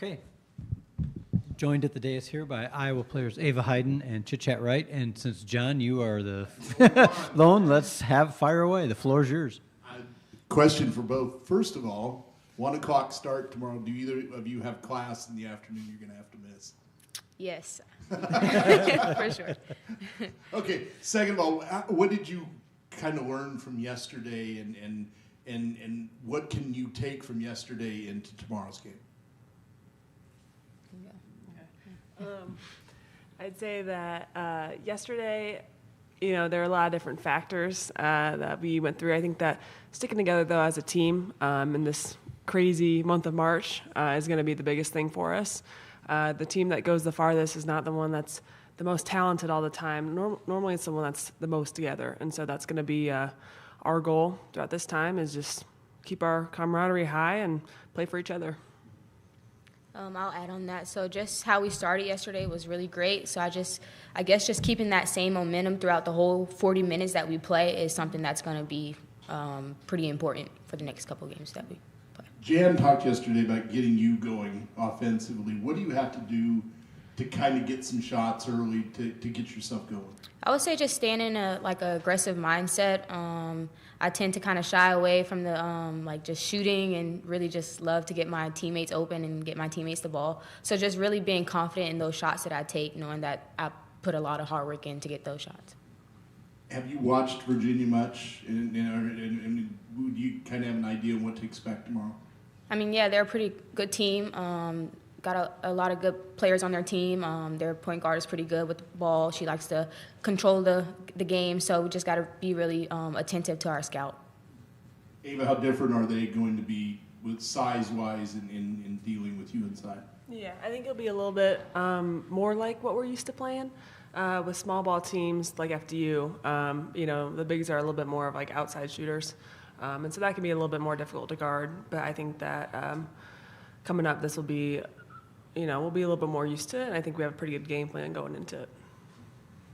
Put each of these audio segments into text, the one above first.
Okay. Joined at the dais here by Iowa players Ava Hayden and Chit Chat Wright. And since, John, you are the lone, let's fire away. The floor is yours. Question for both. First of all, 1 o'clock start tomorrow. Do either of you have class in the afternoon you're going to have to miss? Yes, for sure. Okay. Second of all, what did you kind of learn from yesterday, and what can you take from yesterday into tomorrow's game? I'd say that yesterday, there are a lot of different factors that we went through. I think that sticking together, though, as a team in this crazy month of March is going to be the biggest thing for us. The team that goes the farthest is not the one that's the most talented all the time. Normally, it's the one that's the most together, and so that's going to be our goal throughout this time is just keep our camaraderie high and play for each other. I'll add on that. So just how we started yesterday was really great. So I guess just keeping that same momentum throughout the whole 40 minutes that we play is something that's going to be pretty important for the next couple games that we play. Jan talked yesterday about getting you going offensively. What do you have to do to kind of get some shots early to get yourself going? I would say just staying in a aggressive mindset. I tend to kind of shy away from the just shooting and really just love to get my teammates open and get my teammates the ball. So just really being confident in those shots that I take, knowing that I put a lot of hard work in to get those shots. Have you watched Virginia much, and do you kind of have an idea of what to expect tomorrow? I mean, yeah, they're a pretty good team. Got a lot of good players on their team. Their point guard is pretty good with the ball. She likes to control the game, so we just got to be really attentive to our scout. Ava, how different are they going to be with size-wise in dealing with you inside? Yeah, I think it'll be a little bit more like what we're used to playing with small ball teams like FDU. The bigs are a little bit more of outside shooters, and so that can be a little bit more difficult to guard. But I think that coming up, this will be. We'll be a little bit more used to it, and I think we have a pretty good game plan going into it.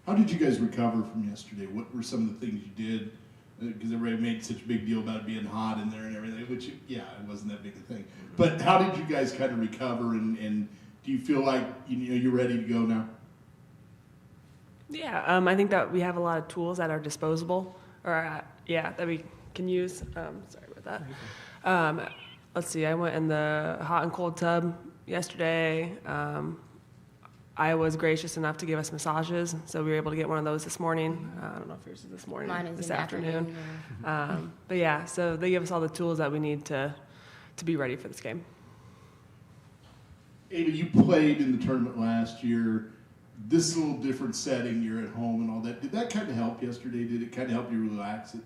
How did you guys recover from yesterday? What were some of the things you did? Because everybody made such a big deal about it being hot in there and everything, which, it wasn't that big a thing. But how did you guys kind of recover, and do you feel like you're ready to go now? Yeah, I think that we have a lot of tools at our disposal, that we can use. Sorry about that. Let's see, I went in the hot and cold tub yesterday. I was gracious enough to give us massages, so we were able to get one of those this morning. I don't know if yours is this morning Mine or is this in the afternoon. But yeah, so they give us all the tools that we need to be ready for this game. Ava, you played in the tournament last year. This is a little different setting. You're at home and all that. Did that kind of help yesterday? Did it kind of help you relax?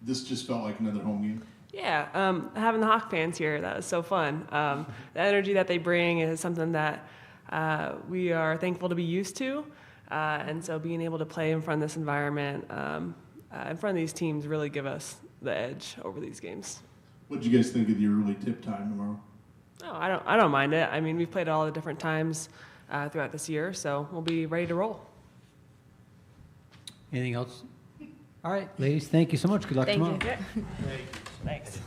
This just felt like another home game? Yeah, having the Hawk fans here, that was so fun. The energy that they bring is something that we are thankful to be used to. And so being able to play in front of this environment, in front of these teams, really give us the edge over these games. What did you guys think of the early tip time tomorrow? Oh, I don't mind it. I mean, we've played all the different times throughout this year, so we'll be ready to roll. Anything else? All right, ladies, thank you so much. Good luck tomorrow. Thank you. Thanks.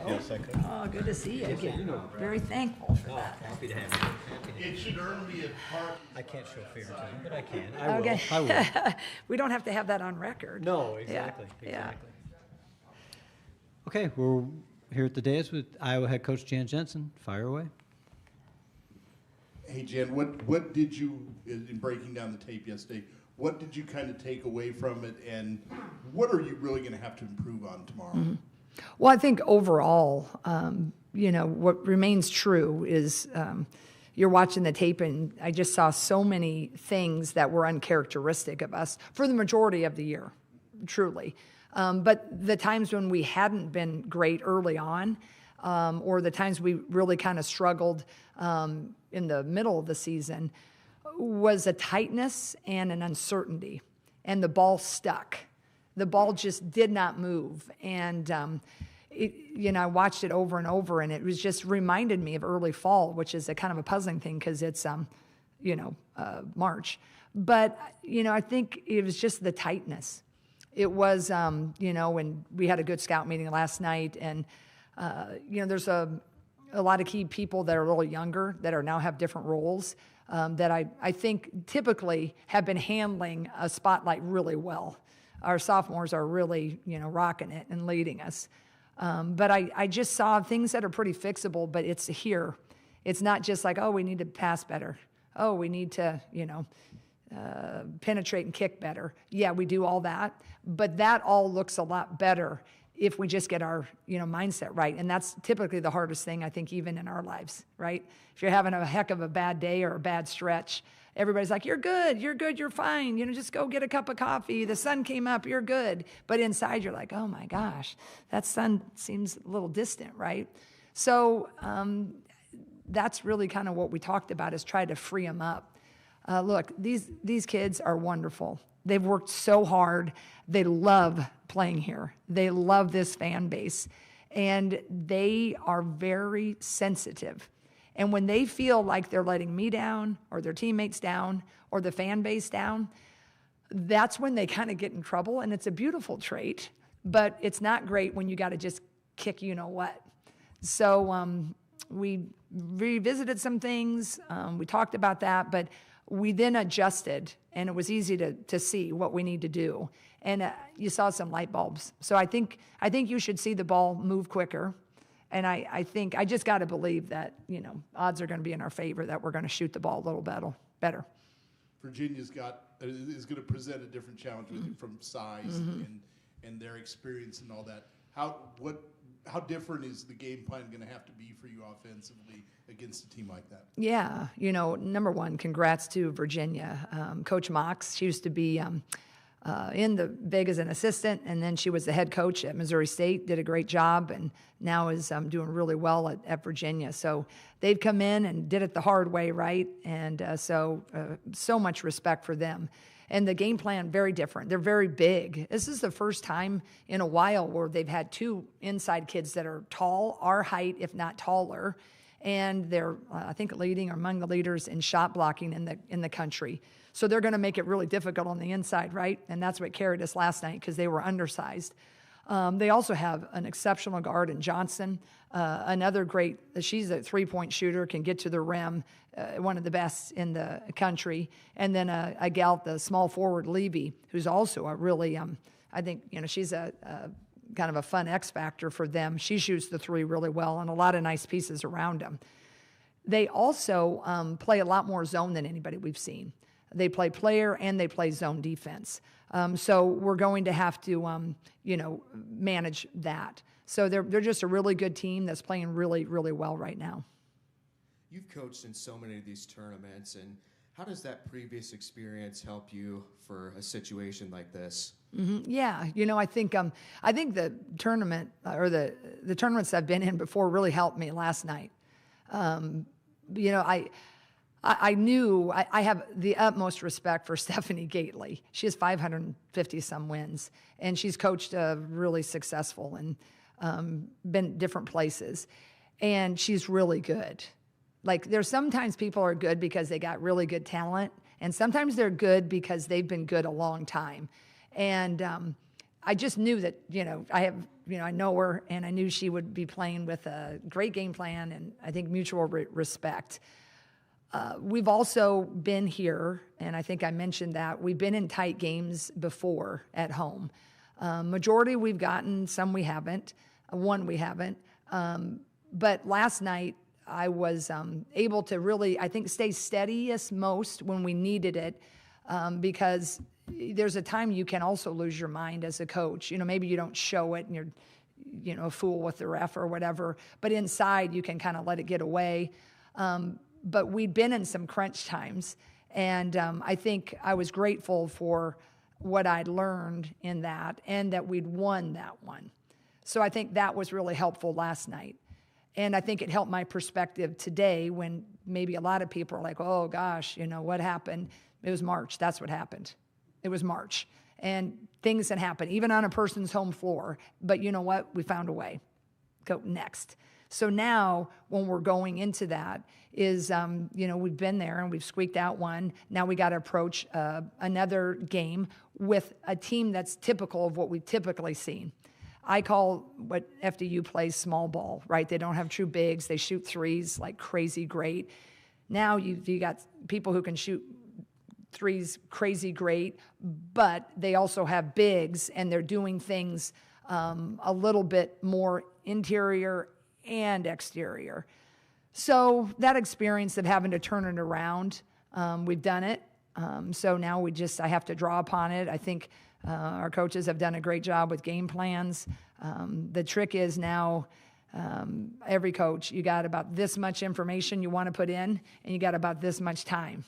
Yes, I could. Oh, good to see you again. Very thankful for that. Happy to have you. It should earn me a part. I can't show favoritism, but I can. I will. Okay. I will. We don't have to have that on record. No, exactly. Yeah. Exactly. Okay, we're here at the dais with Iowa head coach Jan Jensen. Fire away. Hey Jan, what did you, in breaking down the tape yesterday, what did you kind of take away from it, and what are you really going to have to improve on tomorrow? Mm-hmm. Well, I think overall, what remains true is you're watching the tape, and I just saw so many things that were uncharacteristic of us for the majority of the year, truly. But the times when we hadn't been great early on, or the times we really kind of struggled in the middle of the season, was a tightness and an uncertainty, and the ball stuck. The ball just did not move, and I watched it over and over, and it was just reminded me of early fall, which is a kind of a puzzling thing because it's March. But I think it was just the tightness. It was when we had a good scout meeting last night, and there's a lot of key people that are a little younger that are now have different roles that I think typically have been handling a spotlight really well. Our sophomores are really, rocking it and leading us. But I just saw things that are pretty fixable, but it's here. It's not just like, oh, we need to pass better. Oh, we need to, penetrate and kick better. Yeah, we do all that. But that all looks a lot better if we just get our, mindset right. And that's typically the hardest thing, I think, even in our lives, right? If you're having a heck of a bad day or a bad stretch, everybody's like, you're good, you're fine. Just go get a cup of coffee. The sun came up, you're good. But inside you're like, oh my gosh, that sun seems a little distant, right? So that's really kind of what we talked about, is try to free them up. Look, these kids are wonderful. They've worked so hard. They love playing here. They love this fan base. And they are very sensitive. And when they feel like they're letting me down, or their teammates down, or the fan base down, that's when they kind of get in trouble. And it's a beautiful trait, but it's not great when you got to just kick what. So we revisited some things. We talked about that, but we then adjusted, and it was easy to see what we need to do. And you saw some light bulbs. So I think you should see the ball move quicker. And I think I just got to believe that, odds are going to be in our favor that we're going to shoot the ball a little better. Virginia's is going to present a different challenge with it from size and their experience and all that. How different is the game plan going to have to be for you offensively against a team like that? Yeah, number one, congrats to Virginia. Coach Mox, she used to be in the big as an assistant, and then she was the head coach at Missouri State, did a great job, and now is doing really well at Virginia. So they've come in and did it the hard way, right? And so much respect for them. And the game plan, very different. They're very big. This is the first time in a while where they've had two inside kids that are tall, our height, if not taller. And they're, I think, leading or among the leaders in shot blocking in the country. So they're going to make it really difficult on the inside, right? And that's what carried us last night because they were undersized. They also have an exceptional guard in Johnson. Another great, she's a three-point shooter, can get to the rim, one of the best in the country. And then a gal, the small forward, Levy, who's also a really, I think, she's a kind of a fun X factor for them. She shoots the three really well, and a lot of nice pieces around them. They also play a lot more zone than anybody we've seen. They play player and they play zone defense. So we're going to have to, manage that. So they're just a really good team that's playing really, really well right now. You've coached in so many of these tournaments, and how does that previous experience help you for a situation like this? Mm-hmm. Yeah, I think the tournament or the tournaments I've been in before really helped me last night. I knew I have the utmost respect for Stephanie Gately. She has 550 some wins, and she's coached really successful and been different places, and she's really good. Like, there's sometimes people are good because they got really good talent, and sometimes they're good because they've been good a long time. And I just knew that, I know her, and I knew she would be playing with a great game plan and I think mutual respect. We've also been here, and I think I mentioned that, we've been in tight games before at home. Majority we've gotten, some we haven't, one we haven't. But last night I was able to really, I think, stay steadiest most when we needed it, because there's a time you can also lose your mind as a coach. Maybe you don't show it and you're, a fool with the ref or whatever, but inside you can kind of let it get away. But we'd been in some crunch times, and I think I was grateful for what I'd learned in that and that we'd won that one. So I think that was really helpful last night. And I think it helped my perspective today when maybe a lot of people are like, oh gosh, what happened? It was March. That's what happened. It was March. And things can happen, even on a person's home floor. But you know what? We found a way. Go next. So now when we're going into that is, we've been there and we've squeaked out one. Now we got to approach another game with a team that's typical of what we've typically seen. I call what FDU plays small ball, right? They don't have true bigs. They shoot threes like crazy great. Now you got people who can shoot threes crazy great, but they also have bigs, and they're doing things a little bit more interior and exterior. So that experience of having to turn it around, we've done it. So now I have to draw upon it. I think our coaches have done a great job with game plans. The trick is now, every coach, you got about this much information you want to put in, and you got about this much time.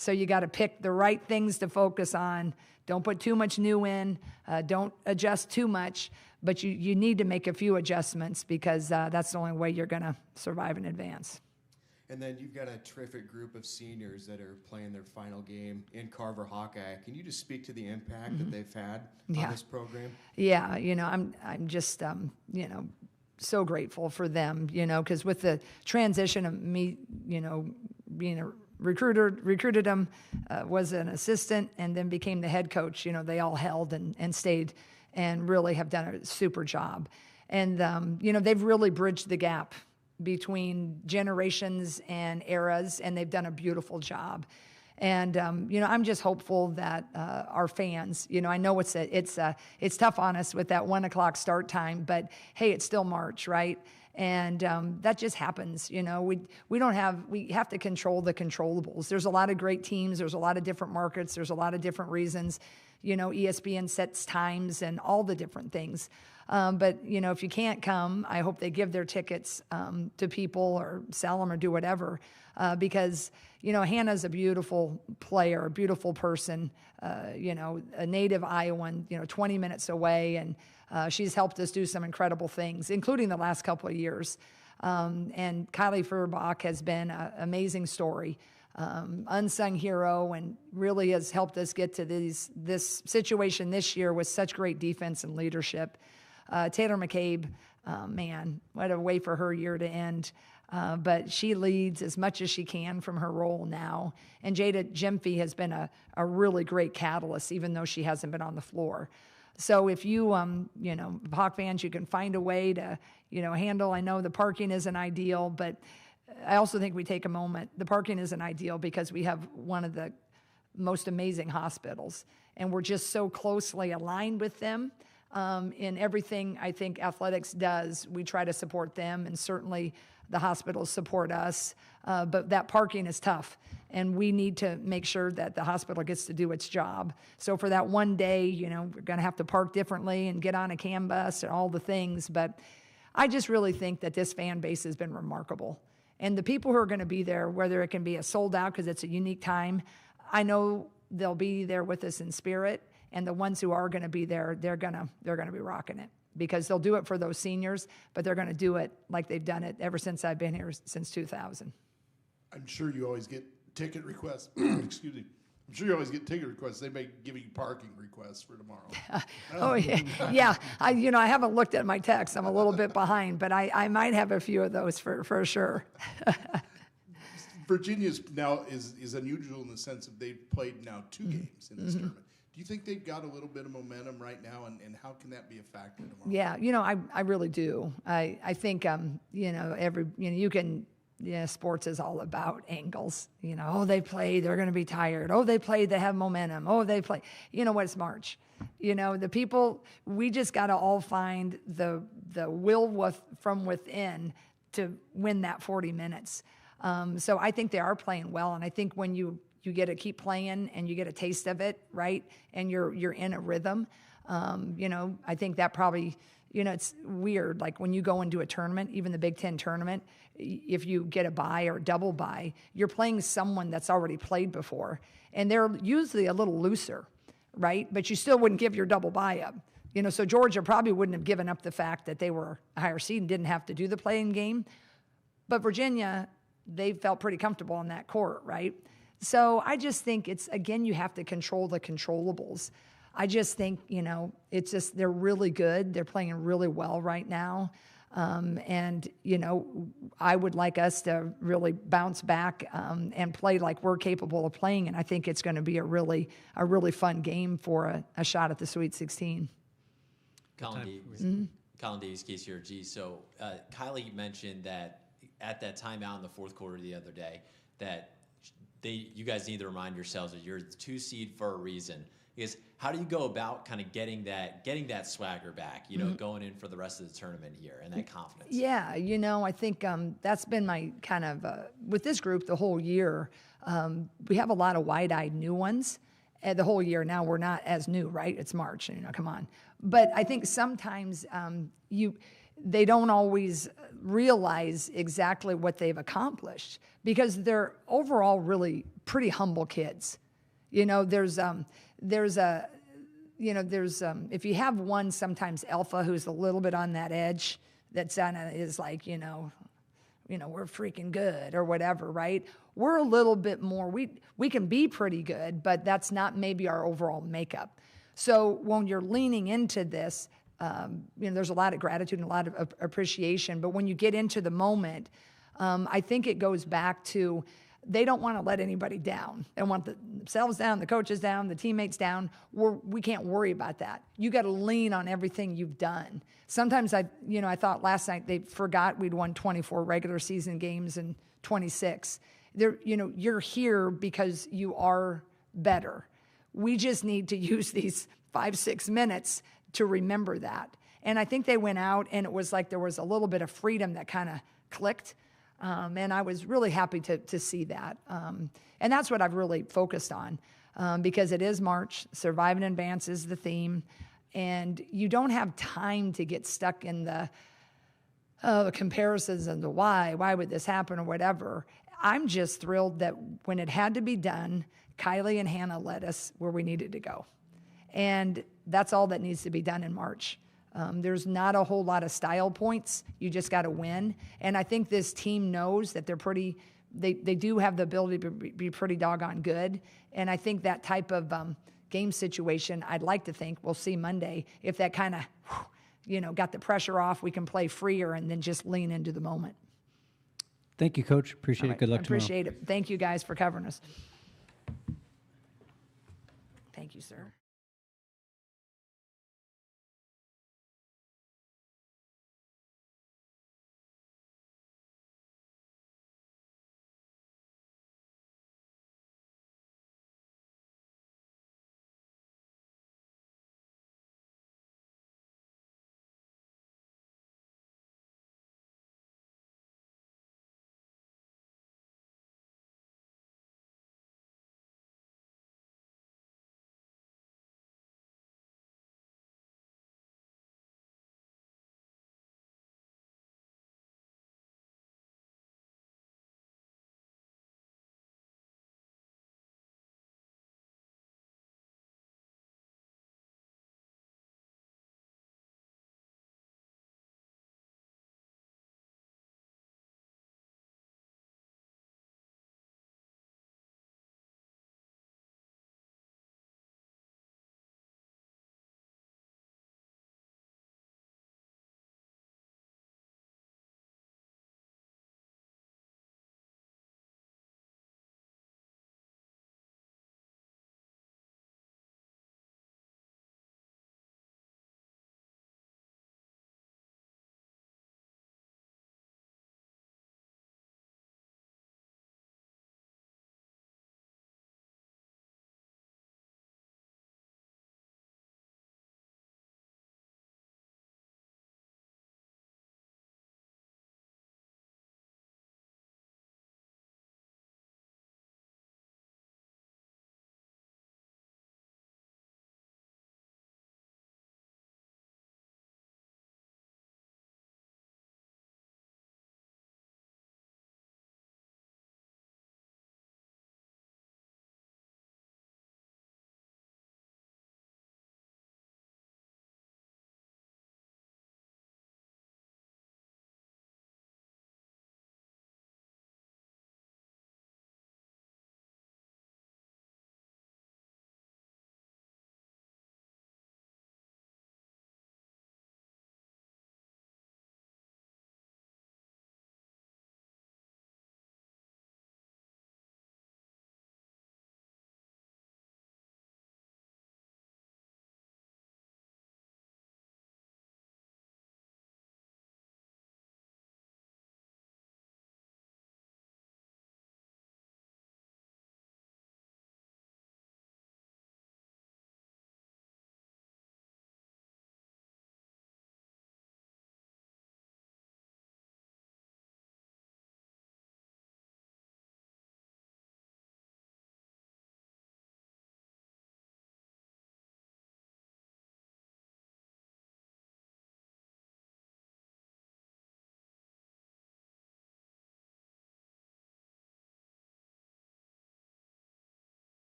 So you got to pick the right things to focus on. Don't put too much new in. Don't adjust too much. But you need to make a few adjustments, because that's the only way you're going to survive and advance. And then you've got a terrific group of seniors that are playing their final game in Carver-Hawkeye. Can you just speak to the impact that they've had on this program? Yeah, I'm just, so grateful for them, because with the transition of me, being a recruited them, was an assistant, and then became the head coach. They all held and stayed and really have done a super job. And, they've really bridged the gap between generations and eras, and they've done a beautiful job. And, I'm just hopeful that our fans, I know it's tough on us with that 1:00 start time, but hey, it's still March, right? And that just happens. We have to control the controllables. There's a lot of great teams. There's a lot of different markets. There's a lot of different reasons. ESPN sets times and all the different things. But if you can't come, I hope they give their tickets to people or sell them or do whatever. Because, Hannah's a beautiful player, a beautiful person, a native Iowan, 20 minutes away. And she's helped us do some incredible things, including the last couple of years. And Kylie Furbach has been an amazing story, unsung hero, and really has helped us get to this situation this year with such great defense and leadership. Taylor McCabe, man, what a way for her year to end. But she leads as much as she can from her role now. And Jada Gyamfi has been a really great catalyst, even though she hasn't been on the floor. So if you, Hawk fans, you can find a way to, handle, I know the parking isn't ideal, but I also think we take a moment. The parking isn't ideal because we have one of the most amazing hospitals, and we're just so closely aligned with them. In everything I think athletics does, we try to support them, and certainly the hospitals support us. But that parking is tough, and we need to make sure that the hospital gets to do its job. So for that one day, we're going to have to park differently and get on a CAM bus and all the things. But I just really think that this fan base has been remarkable. And the people who are going to be there, whether it can be a sold out because it's a unique time, I know they'll be there with us in spirit. And the ones who are going to be there, they're going to be rocking it, because they'll do it for those seniors, but they're going to do it like they've done it ever since I've been here, since 2000. I'm sure you always get ticket requests. Excuse me. I'm sure you always get ticket requests. They may give you parking requests for tomorrow. Oh, yeah. I haven't looked at my texts. I'm a little bit behind, but I might have a few of those for sure. Virginia's now is unusual in the sense that they've played now 2 games in this tournament. Do you think they've got a little bit of momentum right now, and how can that be a factor tomorrow? Yeah, I really do. I think, you can, sports is all about angles. Oh, they played, they're going to be tired. Oh, they played, they have momentum. Oh, they play. You know what? It's March. The people, we just got to all find the will from within to win that 40 minutes. So I think they are playing well, and I think when you get to keep playing and you get a taste of it, right? And you're in a rhythm. I think that probably, it's weird. Like when you go into a tournament, even the Big Ten tournament, if you get a bye or double bye, you're playing someone that's already played before, and they're usually a little looser, right? But you still wouldn't give your double bye up. So Georgia probably wouldn't have given up the fact that they were a higher seed and didn't have to do the playing game. But Virginia, they felt pretty comfortable in that court, right? So I just think it's, again, you have to control the controllables. I just think, it's just, they're really good. They're playing really well right now. And I would like us to really bounce back and play like we're capable of playing. And I think it's going to be a really fun game for a shot at the Sweet 16. Colin Davies, KCRG. So Kylie mentioned that at that timeout in the fourth quarter the other day that you guys need to remind yourselves that you're the 2 seed for a reason. Because how do you go about kind of getting that swagger back, going in for the rest of the tournament here and that confidence? Yeah, I think that's been my kind of, with this group the whole year, we have a lot of wide-eyed new ones. The whole year now we're not as new, right? It's March, come on. But I think sometimes they don't always realize exactly what they've accomplished because they're overall really pretty humble kids. There's if you have one sometimes alpha who's a little bit on that edge that is like, we're freaking good or whatever, right? We're a little bit more, we can be pretty good, but that's not maybe our overall makeup. So when you're leaning into this, there's a lot of gratitude and a lot of appreciation. But when you get into the moment, I think it goes back to they don't want to let anybody down. They want themselves down, the coaches down, the teammates down. We can't worry about that. You got to lean on everything you've done. Sometimes I thought last night they forgot we'd won 24 regular season games and 26. You're here because you are better. We just need to use these 5-6 minutes to remember that. And I think they went out and it was like there was a little bit of freedom that kind of clicked. And I was really happy to see that. And that's what I've really focused on because it is March. Survive and advance is the theme. And you don't have time to get stuck in the comparisons and the why would this happen or whatever. I'm just thrilled that when it had to be done, Kylie and Hannah led us where we needed to go. And that's all that needs to be done in March. There's not a whole lot of style points. You just got to win. And I think this team knows that they do have the ability to be pretty doggone good. And I think that type of game situation, I'd like to think we'll see Monday. If that kind of, got the pressure off, we can play freer and then just lean into the moment. Thank you, Coach. Appreciate it. Good luck tomorrow. Appreciate it. Thank you guys for covering us. Thank you, sir.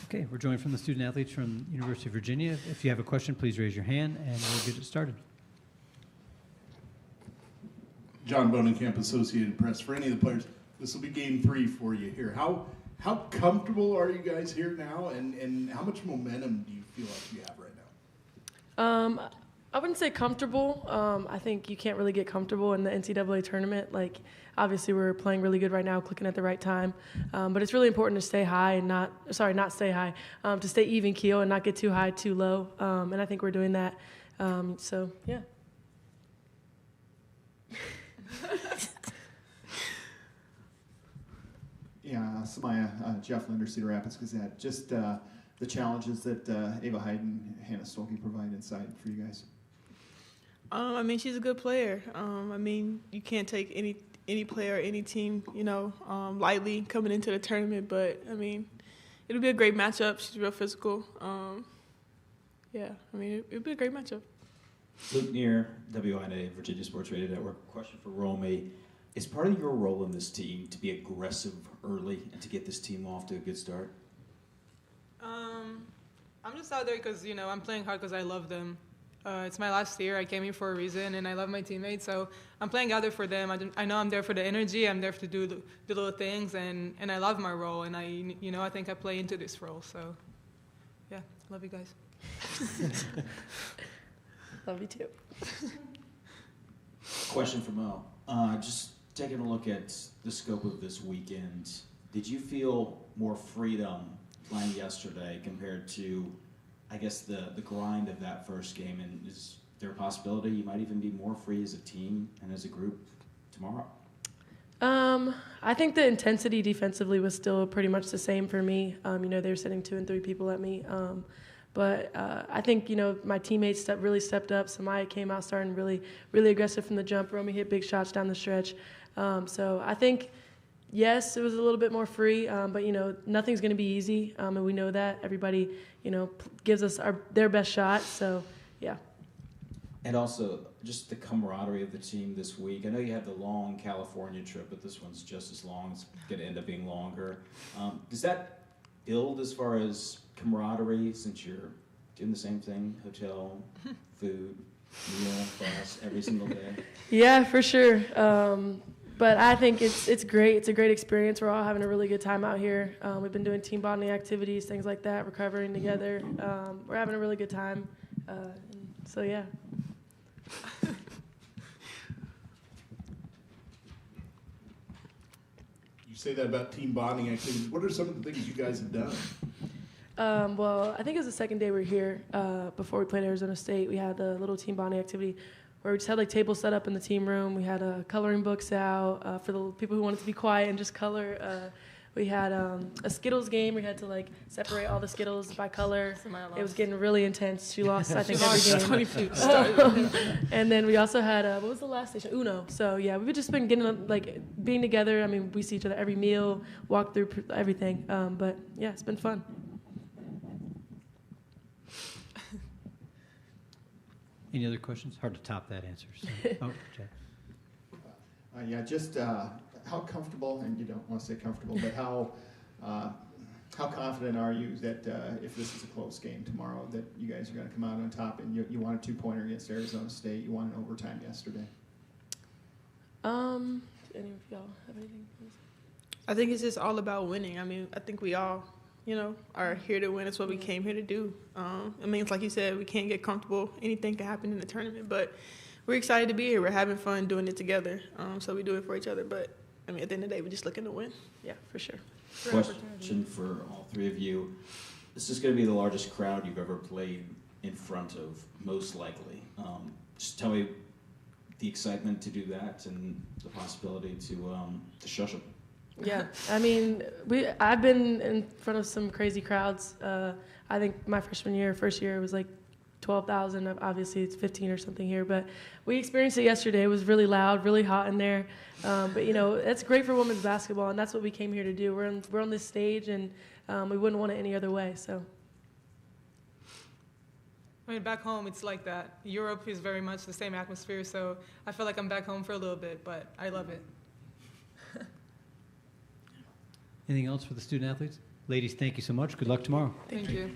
Okay, we're joined from the student athletes from University of Virginia. If you have a question, please raise your hand and we'll get it started. John Bonenkamp, Associated Press. For any of the players, this will be game 3 for you here. How comfortable are you guys here now, and how much momentum do you feel like you have right now? I wouldn't say comfortable. I think you can't really get comfortable in the NCAA tournament. Like, obviously we're playing really good right now, clicking at the right time. But it's really important to stay high and not stay high, to stay even keel and not get too high, too low. And I think we're doing that. So, yeah. Yeah, Samaya, Jeff Linder, Cedar Rapids Gazette. Just the challenges that Ava Hayden, Hannah Stolke provide inside for you guys. I mean, she's a good player. I mean, you can't take any player or any team, lightly coming into the tournament. But, I mean, it'll be a great matchup. She's real physical. Yeah, I mean, it'll be a great matchup. Luke Neer, WINA, Virginia Sports Radio Network. Question for Romy. Is part of your role in this team to be aggressive early and to get this team off to a good start? I'm just out there because, I'm playing hard because I love them. It's my last year. I came here for a reason, and I love my teammates. So I'm playing out there for them. I know I'm there for the energy. I'm there to do the little things, and I love my role. And I think I play into this role. So, yeah, love you guys. Love you too. Question for Mo. Just taking a look at the scope of this weekend, did you feel more freedom playing yesterday compared to, I guess, the grind of that first game? And is there a possibility you might even be more free as a team and as a group tomorrow? I think the intensity defensively was still pretty much the same for me. They were sitting 2 and 3 people at me. But I think, my teammates really stepped up. Samaya came out starting really, really aggressive from the jump. Romy hit big shots down the stretch. So I think, yes, it was a little bit more free, but, nothing's going to be easy, and we know that. Everybody, gives us their best shot, so, yeah. And also, just the camaraderie of the team this week. I know you had the long California trip, but this one's just as long. It's going to end up being longer. Does that build as far as camaraderie, since you're doing the same thing, hotel, food, meal, bus, every single day? Yeah, for sure. But I think it's great. It's a great experience. We're all having a really good time out here. We've been doing team bonding activities, things like that, recovering together. We're having a really good time. So, yeah. You say that about team bonding activities. What are some of the things you guys have done? Well, I think it was the second day we were here. Before we played Arizona State, we had a little team bonding activity where we just had tables set up in the team room. We had coloring books out for the people who wanted to be quiet and just color. We had a Skittles game. We had to separate all the Skittles by color. It was getting really intense. She lost, I think, every game. And then we also had what was the last station? Uno. So yeah, we've just been getting being together. I mean, we see each other every meal, walk through everything. But yeah, it's been fun. Any other questions? Hard to top that answer. So. Oh, Jack. Yeah, just how comfortable, and you don't want to say comfortable, but how confident are you that if this is a close game tomorrow, that you guys are going to come out on top? And you won a 2-pointer against Arizona State. You won in overtime yesterday. Any of y'all have anything? I think it's just all about winning. I mean, I think we all, are here to win. It's what we came here to do. I mean, it's like you said, we can't get comfortable. Anything can happen in the tournament, but we're excited to be here. We're having fun doing it together. So we do it for each other. But, I mean, at the end of the day, we're just looking to win. Yeah, for sure. Question for all three of you. This is going to be the largest crowd you've ever played in front of, most likely. Just tell me the excitement to do that and the possibility to shush them. Yeah, I mean, I've been in front of some crazy crowds. I think my first year, it was 12,000. Obviously, it's 15 or something here, but we experienced it yesterday. It was really loud, really hot in there. But that's great for women's basketball, and that's what we came here to do. We're on this stage, and we wouldn't want it any other way. So. I mean, back home, it's like that. Europe is very much the same atmosphere, so I feel like I'm back home for a little bit, but I love it. Anything else for the student athletes? Ladies, thank you so much. Good luck tomorrow. Thank you.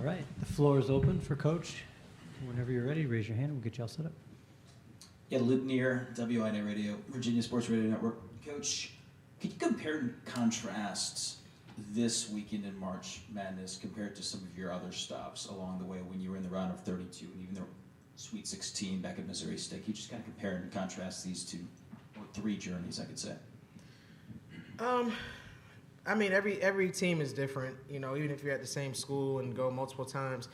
All right, the floor is open for Coach. Whenever you're ready, raise your hand. We'll get you all set up. Yeah, Luke Neer, WINA Radio, Virginia Sports Radio Network. Coach, could you compare and contrast this weekend in March Madness compared to some of your other stops along the way when you were in the round of 32 and even the Sweet 16 back at Missouri State? Can you just kind of compare and contrast these two, or three journeys, I could say? I mean, every team is different. You know, even if you're at the same school and go multiple times,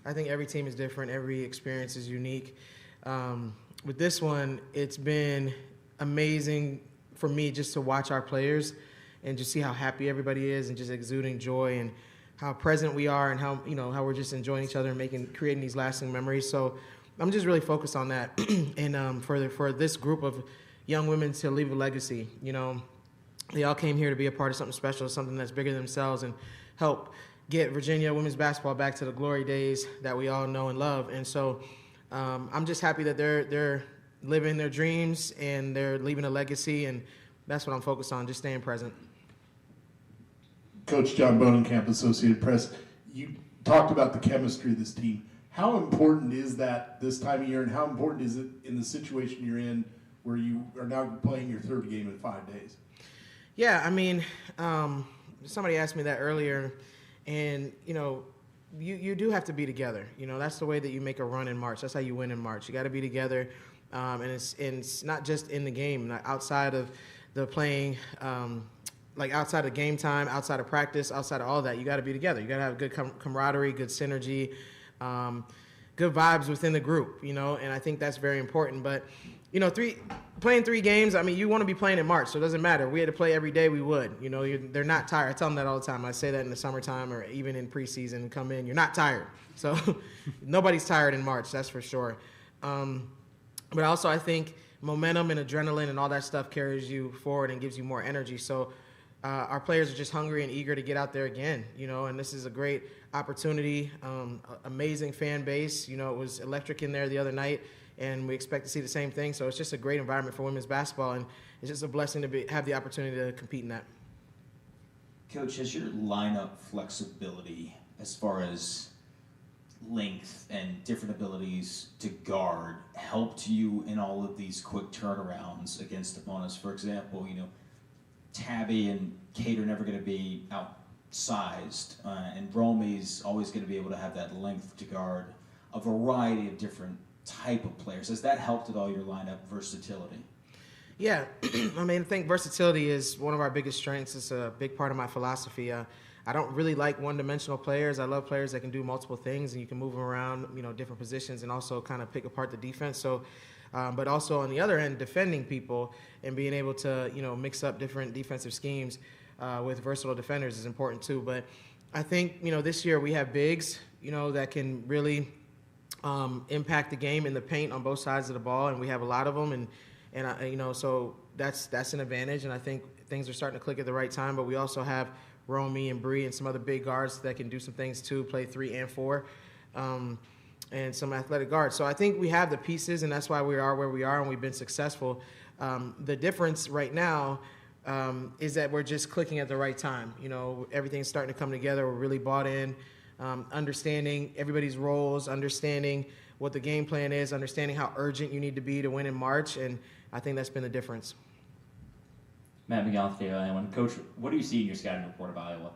I think every team is different. Every experience is unique. With this one, it's been amazing for me just to watch our players and just see how happy everybody is and just exuding joy and how present we are and how, you know, how we're just enjoying each other and creating these lasting memories. So I'm just really focused on that. And for this group of young women to leave a legacy, you know, they all came here to be a part of something special, something that's bigger than themselves, and help get Virginia women's basketball back to the glory days that we all know and love. And so I'm just happy that they're living their dreams and they're leaving a legacy, and that's what I'm focused on, just staying present. Coach John Bonenkamp, Associated Press, you talked about the chemistry of this team. How important is that this time of year, and how important is it in the situation you're in where you are now playing your third game in 5 days? Yeah, I mean, somebody asked me that earlier, and, you know, you do have to be together. You know, that's the way that you make a run in March. That's how you win in March. You got to be together, and it's not just in the game, not outside of the playing, like outside of game time, outside of practice, outside of all that. You got to be together. You got to have good camaraderie, good synergy, good vibes within the group, you know, and I think that's very important. But, you know, playing 3 games, I mean, you want to be playing in March, so it doesn't matter. If we had to play every day, we would. You know, they're not tired. I tell them that all the time. I say that in the summertime or even in preseason, come in, you're not tired. So nobody's tired in March, that's for sure. But also I think momentum and adrenaline and all that stuff carries you forward and gives you more energy. So our players are just hungry and eager to get out there again, you know, and this is a great opportunity, amazing fan base. You know, it was electric in there the other night, and we expect to see the same thing. So it's just a great environment for women's basketball, and it's just a blessing to have the opportunity to compete in that. Coach, has your lineup flexibility as far as length and different abilities to guard helped you in all of these quick turnarounds against opponents? For example, you know, Tabby and Kate are never going to be outsized, and Romy's always going to be able to have that length to guard a variety of different type of players. Has that helped at all your lineup versatility? Yeah, I mean, I think versatility is one of our biggest strengths. It's a big part of my philosophy. I don't really like one-dimensional players. I love players that can do multiple things, and you can move them around, you know, different positions, and also kind of pick apart the defense. So, but also on the other end, defending people and being able to, you know, mix up different defensive schemes with versatile defenders is important too. But I think, you know, this year we have bigs, you know, that can really impact the game in the paint on both sides of the ball, and we have a lot of them, and you know, so that's an advantage, and I think things are starting to click at the right time. But we also have Romy and Bree and some other big guards that can do some things too, play 3 and 4, and some athletic guards. So I think we have the pieces, and that's why we are where we are, and we've been successful. The difference right now is that we're just clicking at the right time. You know, everything's starting to come together. We're really bought in. Understanding everybody's roles, understanding what the game plan is, understanding how urgent you need to be to win in March, and I think that's been the difference. Matt McGowan, Iowa. Coach, what do you see in your scouting report of Iowa?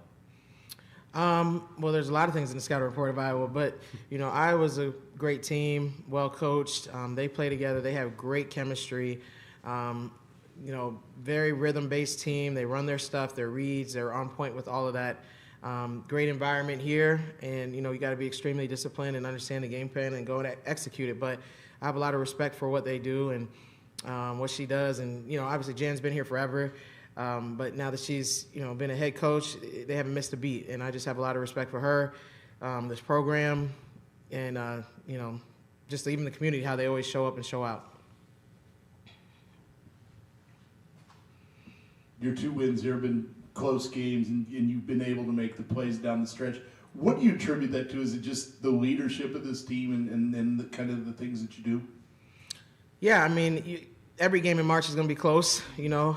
Well, there's a lot of things in the scouting report of Iowa, but, you know, Iowa's a great team, well coached. They play together. They have great chemistry. You know, very rhythm-based team. They run their stuff, their reads. They're on point with all of that. Great environment here, and, you know, you got to be extremely disciplined and understand the game plan and go and execute it. But I have a lot of respect for what they do and what she does. And, you know, obviously Jan's been here forever, but now that she's, you know, been a head coach, they haven't missed a beat. And I just have a lot of respect for her, this program, and, you know, just even the community, how they always show up and show out. Your 2 wins here have been close games, and you've been able to make the plays down the stretch. What do you attribute that to? Is it just the leadership of this team and the kind of the things that you do? Yeah, I mean, every game in March is going to be close, you know.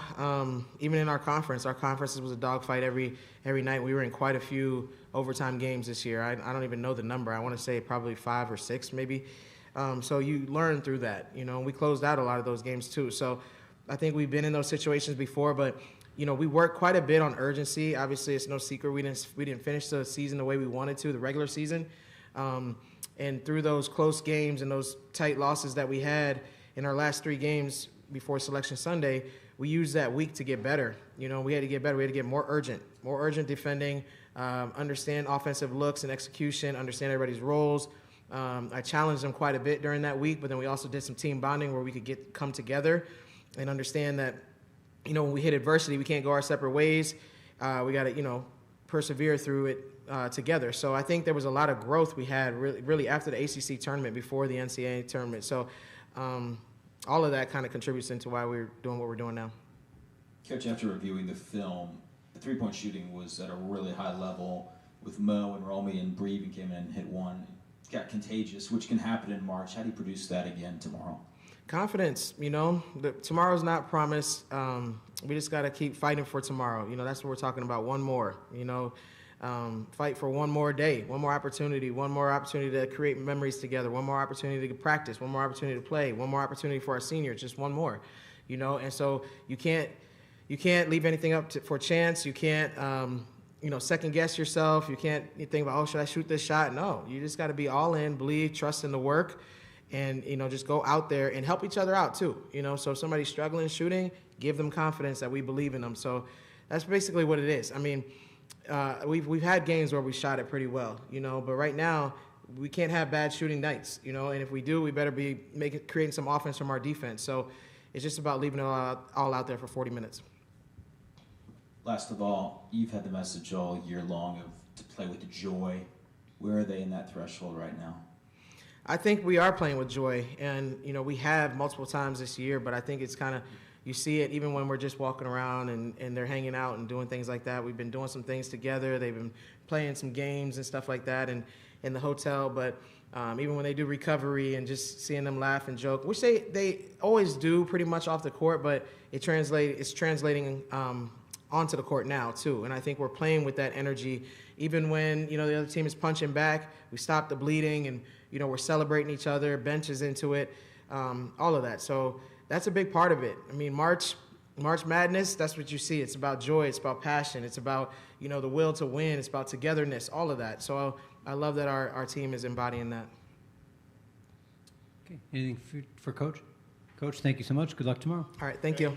Even in our conferences was a dogfight every night. We were in quite a few overtime games this year. I don't even know the number. I want to say probably 5 or 6 maybe. So you learn through that, you know. We closed out a lot of those games too. So I think we've been in those situations before, but you know, we worked quite a bit on urgency. Obviously, it's no secret we didn't finish the season the way we wanted to, the regular season. And through those close games and those tight losses that we had in our last 3 games before Selection Sunday, we used that week to get better. You know, we had to get better. We had to get more urgent defending, understand offensive looks and execution, understand everybody's roles. I challenged them quite a bit during that week, but then we also did some team bonding where we could come together and understand that, you know, when we hit adversity, we can't go our separate ways. We got to, you know, persevere through it together. So I think there was a lot of growth we had really after the ACC tournament, before the NCAA tournament. So all of that kind of contributes into why we're doing what we're doing now. Coach, after reviewing the film, the three-point shooting was at a really high level with Mo and Romy, and Bree even came in and hit one. It got contagious, which can happen in March. How do you produce that again tomorrow? Confidence, you know. Tomorrow's not promised. We just got to keep fighting for tomorrow. You know, that's what we're talking about. One more, you know. Fight for one more day, one more opportunity to create memories together, one more opportunity to practice, one more opportunity to play, one more opportunity for our seniors, just one more, you know. And so you can't leave anything up for chance. You can't, you know, second guess yourself. You think about, oh, should I shoot this shot? No, you just got to be all in, believe, trust in the work. And, you know, just go out there and help each other out too, you know. So if somebody's struggling shooting, give them confidence that we believe in them. So that's basically what it is. I mean, we've had games where we shot it pretty well, you know, but right now we can't have bad shooting nights, you know. And if we do, we better be creating some offense from our defense. So it's just about leaving it all out there for 40 minutes. Last of all, you've had the message all year long to play with joy. Where are they in that threshold right now? I think we are playing with joy, and you know, we have multiple times this year, but I think it's kind of, you see it even when we're just walking around and they're hanging out and doing things like that. We've been doing some things together. They've been playing some games and stuff like that in the hotel, but even when they do recovery and just seeing them laugh and joke, which they always do pretty much off the court, but it's translating onto the court now too. And I think we're playing with that energy. Even when, you know, the other team is punching back, we stop the bleeding, and you know, we're celebrating each other, benches into it, all of that. So that's a big part of it. I mean, March Madness, that's what you see. It's about joy, it's about passion, it's about, you know, the will to win, it's about togetherness, all of that. So I love that our team is embodying that. Okay, anything for Coach? Coach, thank you so much. Good luck tomorrow. All right, thank you.